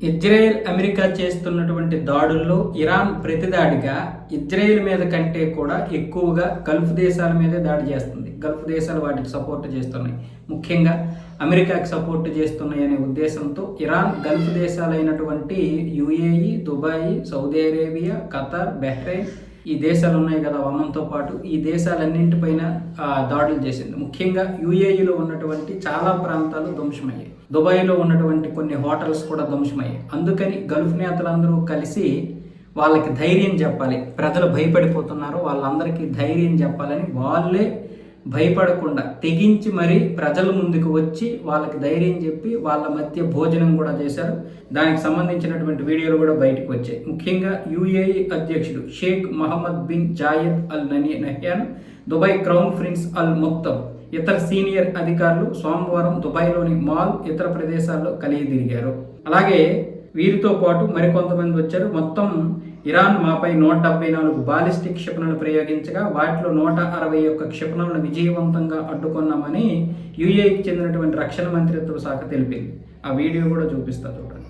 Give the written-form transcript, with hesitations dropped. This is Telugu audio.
ఇజ్రాయెల్ అమెరికా చేస్తున్నటువంటి దాడుల్లో ఇరాన్ ప్రతిదాడిగా ఇజ్రాయెల్ మీద కంటే కూడా ఎక్కువగా గల్ఫ్ దేశాల మీదే దాడి చేస్తుంది. గల్ఫ్ దేశాలు వాటికి సపోర్ట్ చేస్తున్నాయి, ముఖ్యంగా అమెరికాకి సపోర్ట్ చేస్తున్నాయి అనే ఉద్దేశంతో ఇరాన్ గల్ఫ్ దేశాలైనటువంటి UAE, Dubai, Saudi Arabia, Qatar, Bahrain ఈ దేశాలు ఉన్నాయి కదా, ఒమన్తో పాటు ఈ దేశాలన్నింటిపైన దాడులు చేసింది. ముఖ్యంగా యుఏఈలో ఉన్నటువంటి చాలా ప్రాంతాలు ధ్వంసమయ్యాయి, దుబాయ్లో ఉన్నటువంటి కొన్ని హోటల్స్ కూడా ధ్వంసమయ్యాయి. అందుకని గల్ఫ్ నేతలందరూ కలిసి వాళ్ళకి ధైర్యం చెప్పాలి, ప్రజలు భయపడిపోతున్నారు వాళ్ళందరికీ ధైర్యం చెప్పాలని వాళ్ళే భయపడకుండా తెగించి మరీ ప్రజల ముందుకు వచ్చి వాళ్ళకి ధైర్యం చెప్పి వాళ్ళ మధ్య భోజనం కూడా చేశారు. దానికి సంబంధించినటువంటి వీడియోలు కూడా బయటకు వచ్చాయి. ముఖ్యంగా యుఏఈ అధ్యక్షుడు Sheikh Mohammed bin Zayed Al Nahyan, Dubai crown prince Al Maktoum, ఇతర సీనియర్ అధికారులు సోమవారం దుబాయ్లోని మాల్, ఇతర ప్రదేశాల్లో కలిగి తిరిగారు. అలాగే వీరితో పాటు మరికొంతమంది వచ్చారు. మొత్తం ఇరాన్ మాపై 174 బాలిస్టిక్ క్షిపణులు ప్రయోగించగా వాటిలో 161 క్షిపణులను విజయవంతంగా అడ్డుకున్నామని యుఏఈకి చెందినటువంటి రక్షణ మంత్రిత్వ శాఖ తెలిపింది. ఆ వీడియో కూడా చూపిస్తా చూడండి.